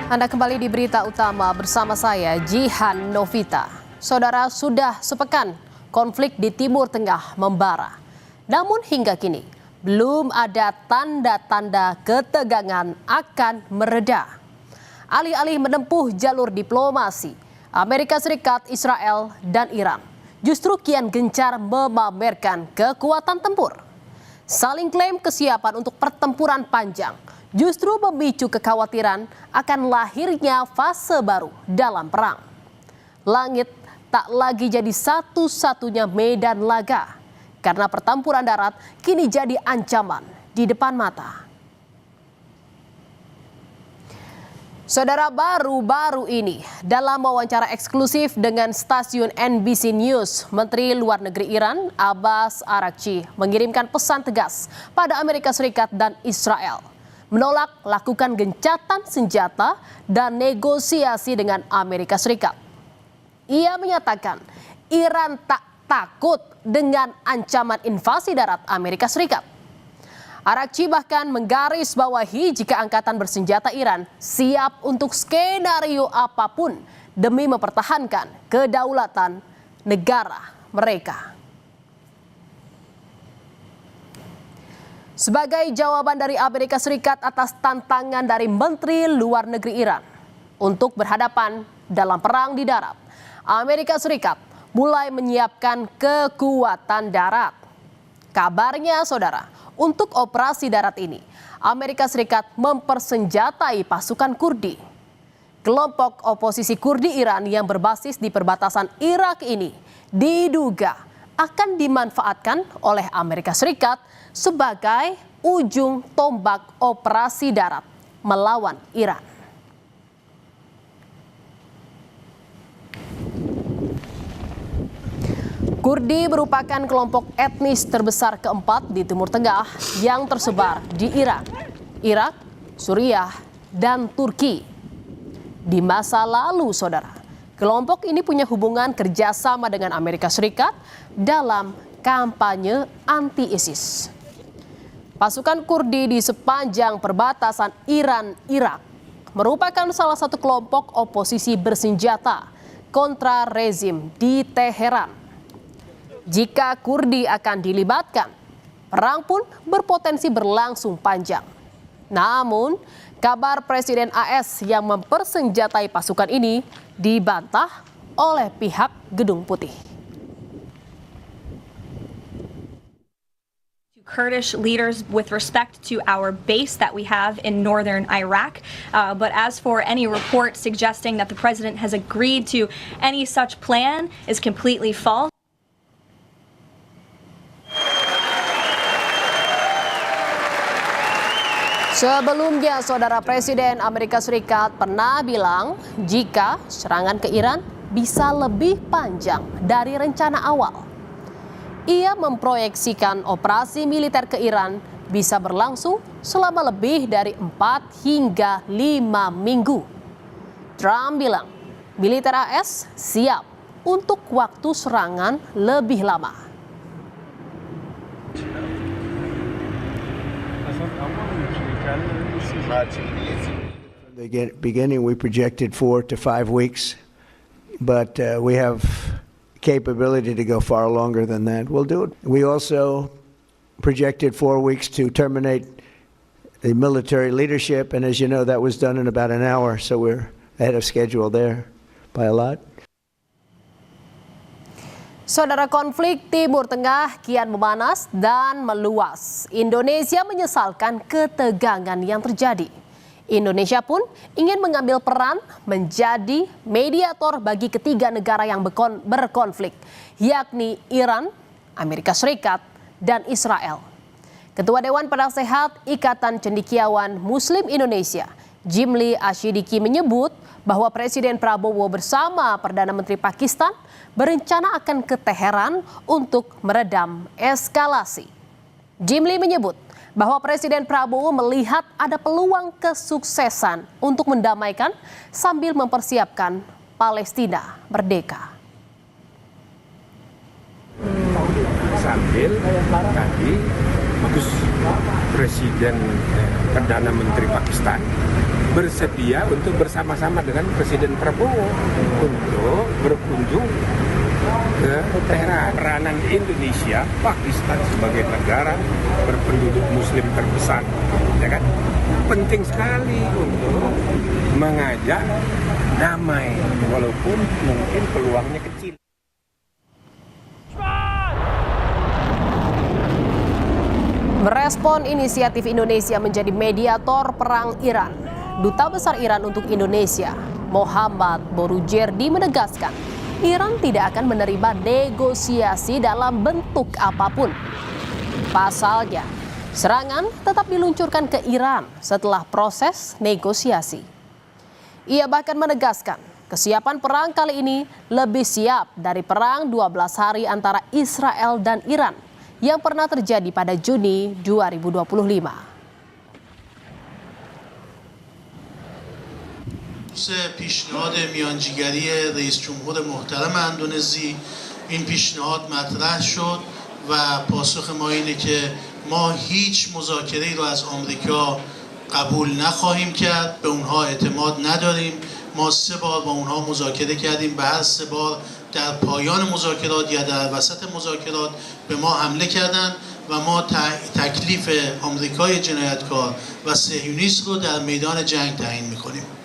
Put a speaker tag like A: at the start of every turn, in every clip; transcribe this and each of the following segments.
A: Anda kembali di berita utama bersama saya, Jihan Novita. Saudara, sudah sepekan konflik di Timur Tengah membara. Namun hingga kini belum ada tanda-tanda ketegangan akan mereda. Alih-alih menempuh jalur diplomasi, Amerika Serikat, Israel, dan Iran justru kian gencar memamerkan kekuatan tempur. Saling klaim kesiapan untuk pertempuran panjang justru memicu kekhawatiran akan lahirnya fase baru dalam perang. Langit tak lagi jadi satu-satunya medan laga, karena pertempuran darat kini jadi ancaman di depan mata. Saudara, baru-baru ini dalam wawancara eksklusif dengan stasiun NBC News, Menteri Luar Negeri Iran Abbas Araghchi mengirimkan pesan tegas pada Amerika Serikat dan Israel, menolak lakukan gencatan senjata dan negosiasi dengan Amerika Serikat. Ia menyatakan Iran tak takut dengan ancaman invasi darat Amerika Serikat. Araghchi bahkan menggarisbawahi jika angkatan bersenjata Iran siap untuk skenario apapun demi mempertahankan kedaulatan negara mereka. Sebagai jawaban dari Amerika Serikat atas tantangan dari Menteri Luar Negeri Iran untuk berhadapan dalam perang di darat, Amerika Serikat mulai menyiapkan kekuatan darat. Kabarnya, saudara, untuk operasi darat ini, Amerika Serikat mempersenjatai pasukan Kurdi. Kelompok oposisi Kurdi Iran yang berbasis di perbatasan Irak ini diduga akan dimanfaatkan oleh Amerika Serikat sebagai ujung tombak operasi darat melawan Iran. Kurdi merupakan kelompok etnis terbesar keempat di Timur Tengah yang tersebar di Iran, Irak, Suriah, dan Turki. Di masa lalu, saudara, kelompok ini punya hubungan kerjasama dengan Amerika Serikat dalam kampanye anti-ISIS. Pasukan Kurdi di sepanjang perbatasan Iran-Irak merupakan salah satu kelompok oposisi bersenjata kontra rezim di Teheran. Jika Kurdi akan dilibatkan, perang pun berpotensi berlangsung panjang. Namun, kabar Presiden AS yang mempersenjatai pasukan ini dibantah oleh pihak Gedung Putih.
B: Kurdish leaders with respect to our base that we have in northern Iraq. But as for any report suggesting that the president has agreed to any such plan is completely false.
A: Sebelumnya, saudara, Presiden Amerika Serikat pernah bilang jika serangan ke Iran bisa lebih panjang dari rencana awal. Ia memproyeksikan operasi militer ke Iran bisa berlangsung selama lebih dari 4 hingga 5 minggu. Trump bilang militer AS siap untuk waktu serangan lebih lama.
C: From the beginning, we projected 4 to 5 weeks, but we have capability to go far longer than that. We'll do it. We also projected 4 weeks to terminate the military leadership, and as you know, that was done in about an hour, so we're ahead of schedule there by a lot.
A: Saudara, konflik Timur Tengah kian memanas dan meluas. Indonesia menyesalkan ketegangan yang terjadi. Indonesia pun ingin mengambil peran menjadi mediator bagi ketiga negara yang berkonflik, yakni Iran, Amerika Serikat, dan Israel. Ketua Dewan Penasehat Ikatan Cendekiawan Muslim Indonesia, Jimli Asyidiki, menyebut bahwa Presiden Prabowo bersama Perdana Menteri Pakistan berencana akan ke Teheran untuk meredam eskalasi. Jimli menyebut bahwa Presiden Prabowo melihat ada peluang kesuksesan untuk mendamaikan sambil mempersiapkan Palestina merdeka.
D: Sambil tadi Presiden Perdana Menteri Pakistan bersedia untuk bersama-sama dengan Presiden Prabowo untuk berkunjung ke Teheran. Peranan Indonesia, Pakistan sebagai negara berpenduduk Muslim terbesar, ya kan, penting sekali untuk mengajak damai, walaupun mungkin peluangnya kecil.
A: Merespon inisiatif Indonesia menjadi mediator perang Iran, Duta Besar Iran untuk Indonesia, Muhammad Borujerdi menegaskan, Iran tidak akan menerima negosiasi dalam bentuk apapun. Pasalnya, serangan tetap diluncurkan ke Iran setelah proses negosiasi. Ia bahkan menegaskan, kesiapan perang kali ini lebih siap dari perang 12 hari antara Israel dan Iran yang pernah terjadi pada Juni 2025.
E: پیشنهاد میانجیگری رئیس جمهور محترم اندونزی این پیشنهاد مطرح شد و پاسخ ما اینه که ما هیچ مذاکره‌ای رو از آمریکا قبول نخواهیم کرد، به اونها اعتماد نداریم. ما 3 بار با اونها مذاکره کردیم، به هر 3 بار در پایان مذاکرات یا در وسط مذاکرات به ما حمله کردند و ما تکلیف آمریکای جنایتکار و صهیونیست رو در میدان جنگ تعیین می‌کنیم.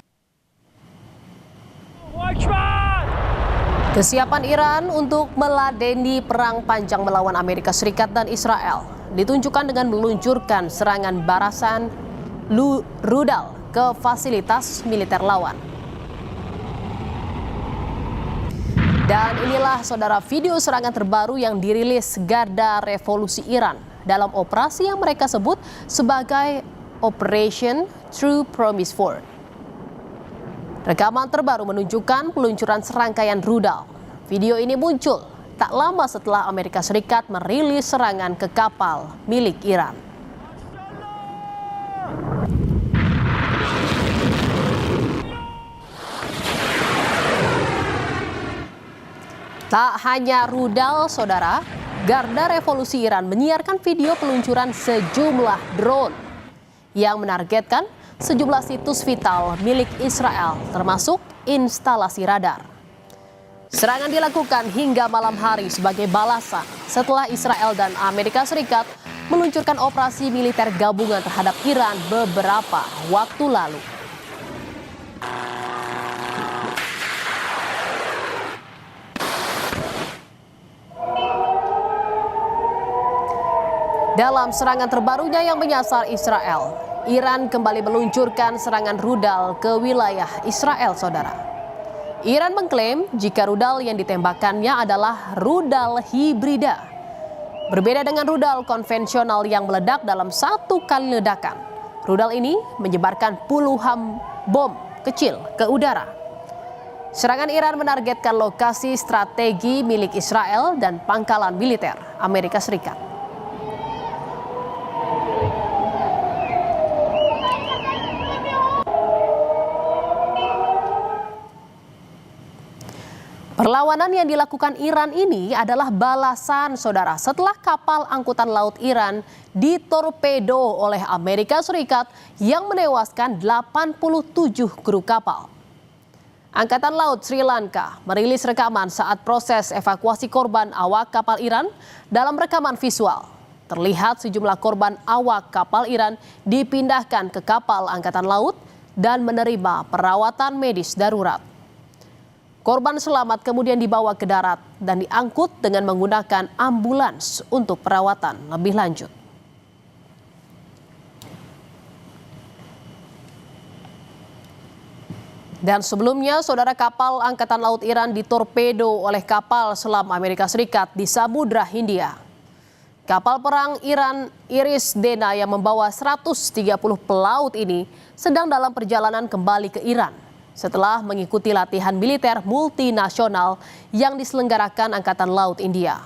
A: Kesiapan Iran untuk meladeni perang panjang melawan Amerika Serikat dan Israel ditunjukkan dengan meluncurkan serangan barasan rudal ke fasilitas militer lawan. Dan inilah saudara video serangan terbaru yang dirilis Garda Revolusi Iran dalam operasi yang mereka sebut sebagai Operation True Promise 4. Rekaman terbaru menunjukkan peluncuran serangkaian rudal. Video ini muncul tak lama setelah Amerika Serikat merilis serangan ke kapal milik Iran. Tak hanya rudal, saudara, Garda Revolusi Iran menyiarkan video peluncuran sejumlah drone yang menargetkan sejumlah situs vital milik Israel, termasuk instalasi radar. Serangan dilakukan hingga malam hari sebagai balasan setelah Israel dan Amerika Serikat meluncurkan operasi militer gabungan terhadap Iran beberapa waktu lalu. Dalam serangan terbarunya yang menyasar Israel, Iran kembali meluncurkan serangan rudal ke wilayah Israel, saudara. Iran mengklaim jika rudal yang ditembakkannya adalah rudal hibrida. Berbeda dengan rudal konvensional yang meledak dalam satu kali ledakan, rudal ini menyebarkan puluhan bom kecil ke udara. Serangan Iran menargetkan lokasi strategi milik Israel dan pangkalan militer Amerika Serikat. Perlawanan yang dilakukan Iran ini adalah balasan, saudara, setelah kapal angkutan laut Iran ditorpedo oleh Amerika Serikat yang menewaskan 87 kru kapal. Angkatan Laut Sri Lanka merilis rekaman saat proses evakuasi korban awak kapal Iran. Dalam rekaman visual, terlihat sejumlah korban awak kapal Iran dipindahkan ke kapal Angkatan Laut dan menerima perawatan medis darurat. Korban selamat kemudian dibawa ke darat dan diangkut dengan menggunakan ambulans untuk perawatan lebih lanjut. Dan sebelumnya, saudara, kapal Angkatan Laut Iran ditorpedo oleh kapal selam Amerika Serikat di Samudra Hindia. Kapal perang Iran Iris Dena yang membawa 130 pelaut ini sedang dalam perjalanan kembali ke Iran setelah mengikuti latihan militer multinasional yang diselenggarakan Angkatan Laut India.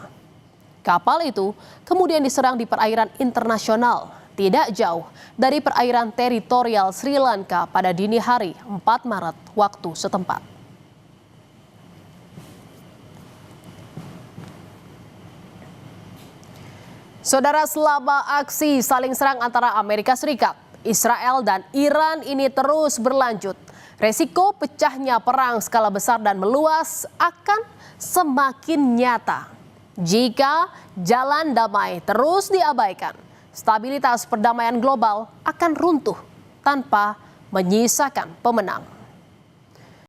A: Kapal itu kemudian diserang di perairan internasional tidak jauh dari perairan teritorial Sri Lanka pada dini hari 4 Maret waktu setempat. Saudara, selama aksi saling serang antara Amerika Serikat, Israel dan Iran ini terus berlanjut, resiko pecahnya perang skala besar dan meluas akan semakin nyata. Jika jalan damai terus diabaikan, stabilitas perdamaian global akan runtuh tanpa menyisakan pemenang.